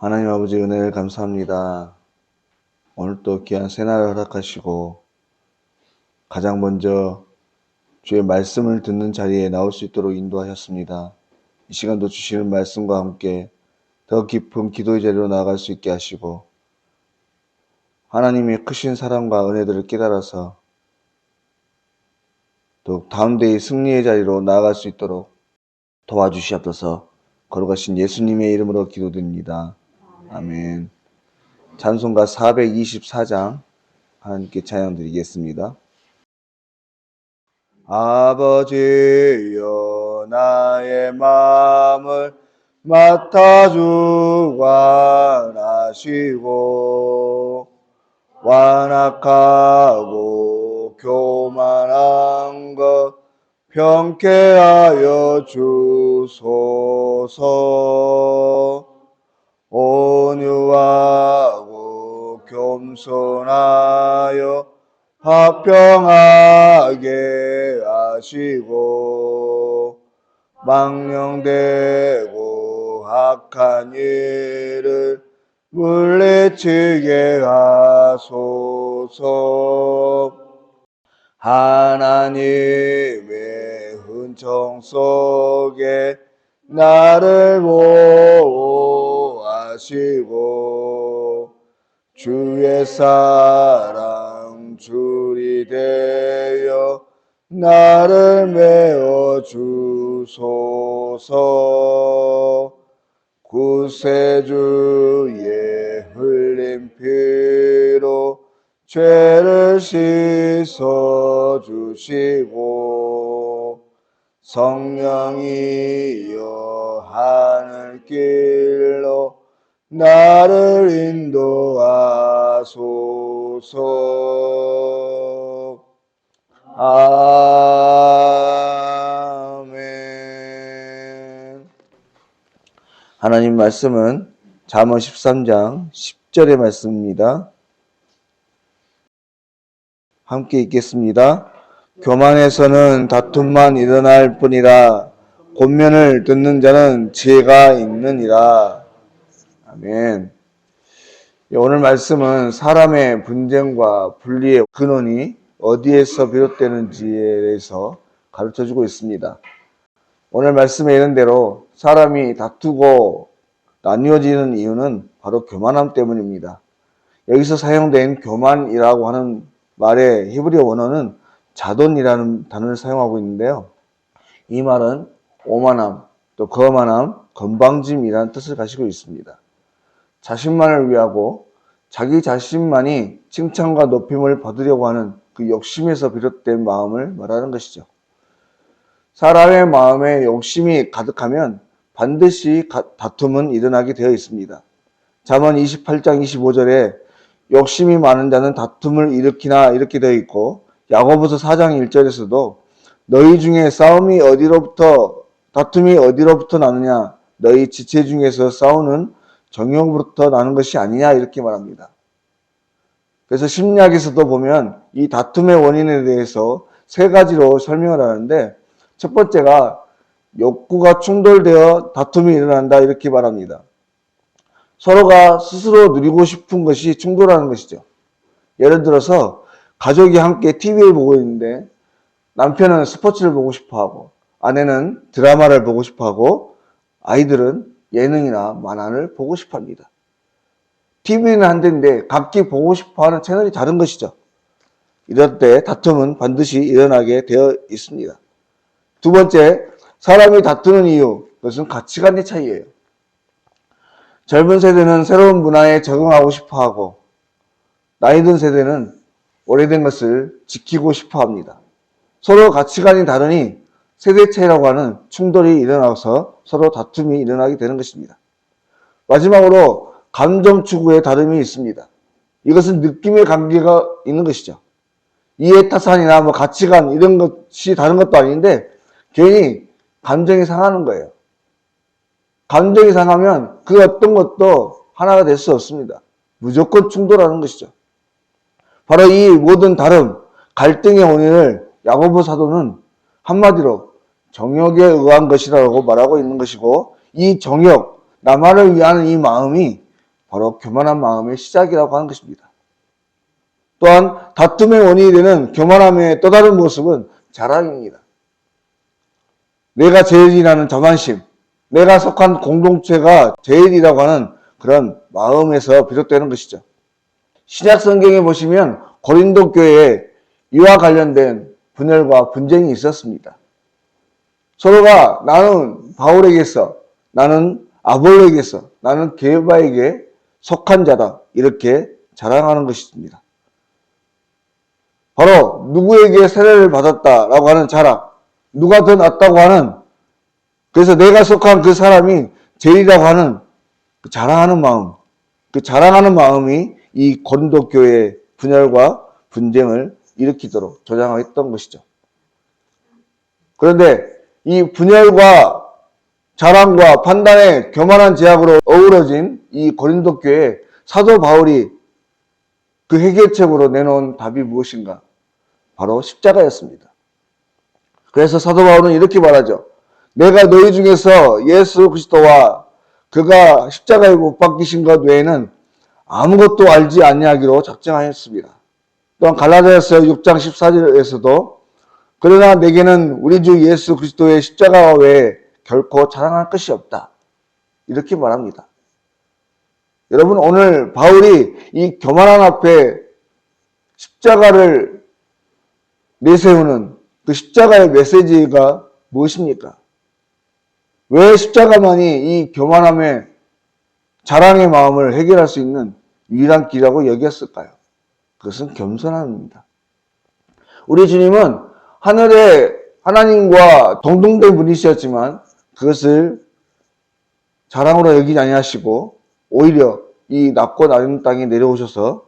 하나님 아버지 은혜를 감사합니다. 오늘 또 귀한 새날을 허락하시고 가장 먼저 주의 말씀을 듣는 자리에 나올 수 있도록 인도하셨습니다. 이 시간도 주시는 말씀과 함께 더 깊은 기도의 자리로 나아갈 수 있게 하시고 하나님의 크신 사랑과 은혜들을 깨달아서 더욱 다음 데의 승리의 자리로 나아갈 수 있도록 도와주시옵소서. 거룩하신 예수님의 이름으로 기도드립니다. 아멘. 찬송가 424장 하나님께 찬양 드리겠습니다. 아버지여 나의 마음을 맡아주 관하시고 완악하고 교만한 것 평쾌하여 주소서. 온유하고 겸손하여 화평하게 하시고 망령되고 악한 일을 물리치게 하소서. 하나님의 은총 속에 나를 보호하시고 주의 사랑 줄이 되어 나를 메워 주소서. 구세주의 흘린 피로 죄를 씻어 주시고 성령이여 하늘길로 나를 인도하소서. 아멘. 하나님 말씀은 잠언 13장 10절의 말씀입니다. 함께 읽겠습니다. 교만에서는 다툼만 일어날 뿐이라 권면을 듣는 자는 지혜가 있느니라. 아멘. 오늘 말씀은 사람의 분쟁과 분리의 근원이 어디에서 비롯되는지에 대해서 가르쳐주고 있습니다. 오늘 말씀에 있는 대로 사람이 다투고 나뉘어지는 이유는 바로 교만함 때문입니다. 여기서 사용된 교만이라고 하는 말의 히브리어 원어는 자돈이라는 단어를 사용하고 있는데요. 이 말은 오만함, 또 거만함, 건방짐이라는 뜻을 가지고 있습니다. 자신만을 위하고 자기 자신만이 칭찬과 높임을 받으려고 하는 그 욕심에서 비롯된 마음을 말하는 것이죠. 사람의 마음에 욕심이 가득하면 반드시 다툼은 일어나게 되어 있습니다. 잠언 28장 25절에 욕심이 많은 자는 다툼을 일으키나 이렇게 되어 있고, 야고보서 4장 1절에서도 너희 중에 다툼이 어디로부터 나느냐, 너희 지체 중에서 싸우는 정욕으로부터 나는 것이 아니냐 이렇게 말합니다. 그래서 심리학에서도 보면 이 다툼의 원인에 대해서 세 가지로 설명을 하는데, 첫 번째가 욕구가 충돌되어 다툼이 일어난다 이렇게 말합니다. 서로가 스스로 누리고 싶은 것이 충돌하는 것이죠. 예를 들어서 가족이 함께 TV를 보고 있는데 남편은 스포츠를 보고 싶어하고 아내는 드라마를 보고 싶어하고 아이들은 예능이나 만화를 보고 싶어합니다. TV는 한 대인데 각기 보고 싶어하는 채널이 다른 것이죠. 이럴 때 다툼은 반드시 일어나게 되어 있습니다. 두 번째, 사람이 다투는 이유, 그것은 가치관의 차이예요. 젊은 세대는 새로운 문화에 적응하고 싶어하고 나이 든 세대는 오래된 것을 지키고 싶어합니다. 서로 가치관이 다르니 세대 차이라고 하는 충돌이 일어나서 서로 다툼이 일어나게 되는 것입니다. 마지막으로 감정 추구에 다름이 있습니다. 이것은 느낌의 관계가 있는 것이죠. 이해타산이나 가치관 이런 것이 다른 것도 아닌데 괜히 감정이 상하는 거예요. 감정이 상하면 그 어떤 것도 하나가 될 수 없습니다. 무조건 충돌하는 것이죠. 바로 이 모든 다름, 갈등의 원인을 야고보 사도는 한마디로 정욕에 의한 것이라고 말하고 있는 것이고, 이 정욕, 나만을 위하는 이 마음이 바로 교만한 마음의 시작이라고 하는 것입니다. 또한 다툼의 원인이 되는 교만함의 또 다른 모습은 자랑입니다. 내가 제일이라는 자만심, 내가 속한 공동체가 제일이라고 하는 그런 마음에서 비롯되는 것이죠. 신약 성경에 보시면 고린도 교회에 이와 관련된 분열과 분쟁이 있었습니다. 서로가 나는 바울에게서, 나는 아볼로에게서, 나는 게바에게 속한 자다 이렇게 자랑하는 것입니다. 바로 누구에게 세례를 받았다라고 하는 자랑, 누가 더 낫다고 하는, 그래서 내가 속한 그 사람이 제일이라고 하는 그 자랑하는 마음, 그 자랑하는 마음이 이 고린도 교회의 분열과 분쟁을 일으키도록 조장했던 것이죠. 그런데 이 분열과 자랑과 판단의 교만한 제약으로 어우러진 이 고린도 교회에 사도 바울이 그 해결책으로 내놓은 답이 무엇인가? 바로 십자가였습니다. 그래서 사도 바울은 이렇게 말하죠. 내가 너희 중에서 예수 그리스도와 그가 십자가에 못 박히신 것 외에는 아무것도 알지 아니하기로 작정하였습니다. 또한 갈라디아서 6장 14절에서도 그러나 내게는 우리 주 예수 그리스도의 십자가 외에 결코 자랑할 것이 없다. 이렇게 말합니다. 여러분, 오늘 바울이 이 교만한 앞에 십자가를 내세우는 그 십자가의 메시지가 무엇입니까? 왜 십자가만이 이 교만함의 자랑의 마음을 해결할 수 있는 유일한 길이라고 여겼을까요? 그것은 겸손함입니다. 우리 주님은 하늘의 하나님과 동등된 분이셨지만 그것을 자랑으로 여기지 아니하시고 오히려 이 낮고 낮은 땅에 내려오셔서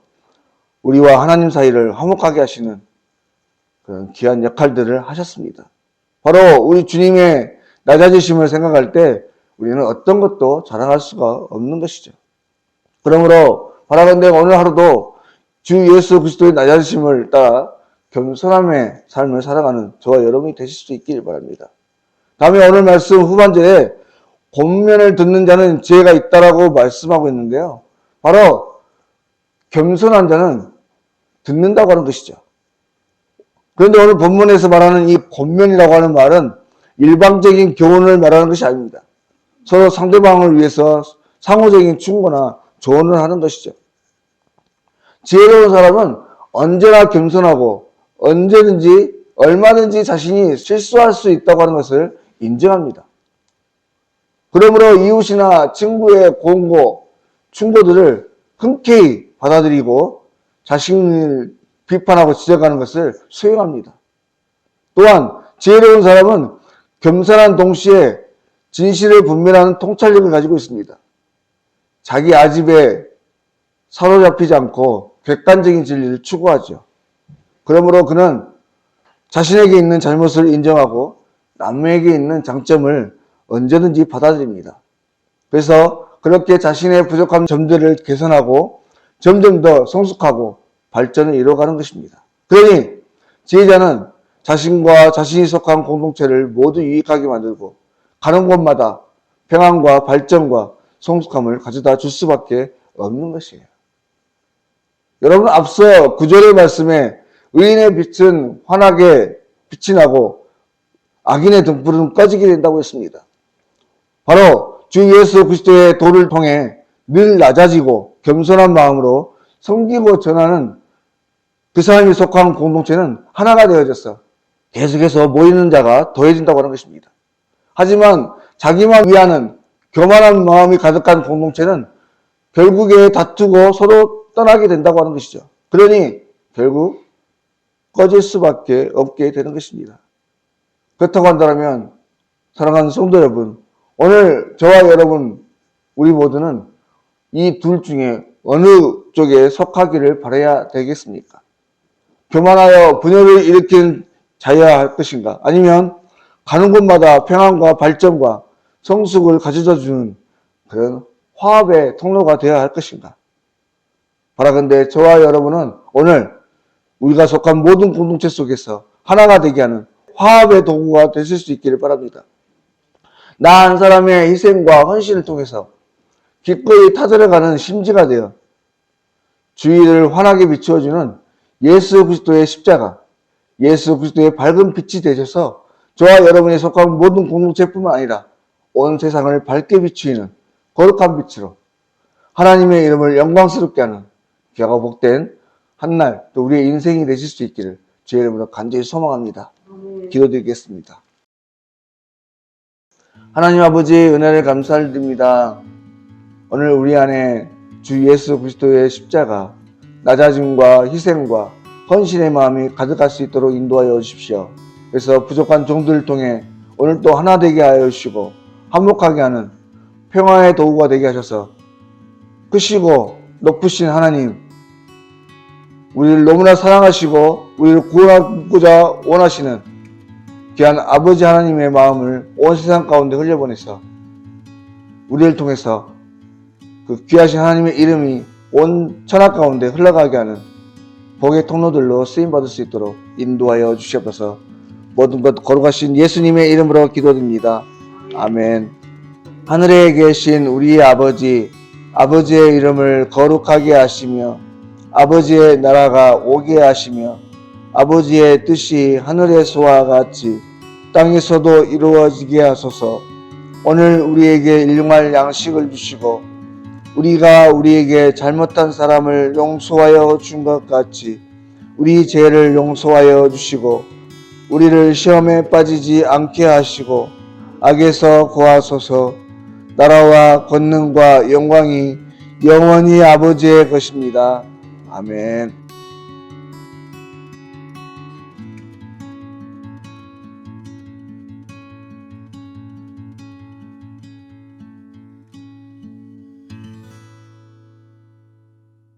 우리와 하나님 사이를 화목하게 하시는 그런 귀한 역할들을 하셨습니다. 바로 우리 주님의 낮아지심을 생각할 때 우리는 어떤 것도 자랑할 수가 없는 것이죠. 그러므로 바라건대 오늘 하루도 주 예수 그리스도의 낮아지심을 따라 겸손함의 삶을 살아가는 저와 여러분이 되실 수 있기를 바랍니다. 다음에 오늘 말씀 후반절에 권면을 듣는 자는 지혜가 있다라고 말씀하고 있는데요. 바로 겸손한 자는 듣는다고 하는 것이죠. 그런데 오늘 본문에서 말하는 이 권면이라고 하는 말은 일방적인 교훈을 말하는 것이 아닙니다. 서로 상대방을 위해서 상호적인 충고나 조언을 하는 것이죠. 지혜로운 사람은 언제나 겸손하고 언제든지 얼마든지 자신이 실수할 수 있다고 하는 것을 인정합니다. 그러므로 이웃이나 친구의 권고, 충고들을 흔쾌히 받아들이고 자신을 비판하고 지적하는 것을 수용합니다. 또한 지혜로운 사람은 겸손한 동시에 진실을 분별하는 통찰력을 가지고 있습니다. 자기 아집에 사로잡히지 않고 객관적인 진리를 추구하죠. 그러므로 그는 자신에게 있는 잘못을 인정하고 남에게 있는 장점을 언제든지 받아들입니다. 그래서 그렇게 자신의 부족한 점들을 개선하고 점점 더 성숙하고 발전을 이루어가는 것입니다. 그러니 지혜자는 자신과 자신이 속한 공동체를 모두 유익하게 만들고 가는 곳마다 평안과 발전과 성숙함을 가져다 줄 수밖에 없는 것이에요. 여러분, 앞서 9절의 말씀에 의인의 빛은 환하게 빛이 나고 악인의 등불은 꺼지게 된다고 했습니다. 바로 주 예수 그리스도의 도를 통해 늘 낮아지고 겸손한 마음으로 섬기고 전하는 그 사람이 속한 공동체는 하나가 되어져서 계속해서 모이는 자가 더해진다고 하는 것입니다. 하지만 자기만 위하는 교만한 마음이 가득한 공동체는 결국에 다투고 서로 떠나게 된다고 하는 것이죠. 그러니 결국 꺼질 수밖에 없게 되는 것입니다. 그렇다고 한다면 사랑하는 성도 여러분, 오늘 저와 여러분 우리 모두는 이 둘 중에 어느 쪽에 속하기를 바라야 되겠습니까? 교만하여 분열을 일으키는 자여야 할 것인가? 아니면 가는 곳마다 평안과 발전과 성숙을 가져다주는 그런 화합의 통로가 되어야 할 것인가? 바라건대 저와 여러분은 오늘 우리가 속한 모든 공동체 속에서 하나가 되게 하는 화합의 도구가 되실 수 있기를 바랍니다. 나 한 사람의 희생과 헌신을 통해서 기꺼이 타들어가는 심지가 되어 주위를 환하게 비추어주는 예수 그리스도의 십자가, 예수 그리스도의 밝은 빛이 되셔서 저와 여러분이 속한 모든 공동체뿐만 아니라 온 세상을 밝게 비추이는 거룩한 빛으로 하나님의 이름을 영광스럽게 하는 귀하고 복된 한날 또 우리의 인생이 되실 수 있기를 주의 이름으로 간절히 소망합니다. 기도드리겠습니다. 하나님 아버지 은혜를 감사드립니다. 오늘 우리 안에 주 예수 그리스도의 십자가, 낮아짐과 희생과 헌신의 마음이 가득할 수 있도록 인도하여 주십시오. 그래서 부족한 종들을 통해 오늘 또 하나 되게 하여 주시고 화목하게 하는 평화의 도구가 되게 하셔서 크시고 높으신 하나님, 우리를 너무나 사랑하시고 우리를 구원하고자 원하시는 귀한 아버지 하나님의 마음을 온 세상 가운데 흘려보내서 우리를 통해서 그 귀하신 하나님의 이름이 온 천하 가운데 흘러가게 하는 복의 통로들로 쓰임받을 수 있도록 인도하여 주시옵소서. 모든 것 거룩하신 예수님의 이름으로 기도드립니다. 아멘. 하늘에 계신 우리 아버지, 아버지의 이름을 거룩하게 하시며 아버지의 나라가 오게 하시며 아버지의 뜻이 하늘에서와 같이 땅에서도 이루어지게 하소서. 오늘 우리에게 일용할 양식을 주시고 우리가 우리에게 잘못한 사람을 용서하여 준 것 같이 우리 죄를 용서하여 주시고 우리를 시험에 빠지지 않게 하시고 악에서 구하소서. 나라와 권능과 영광이 영원히 아버지의 것입니다. 아멘.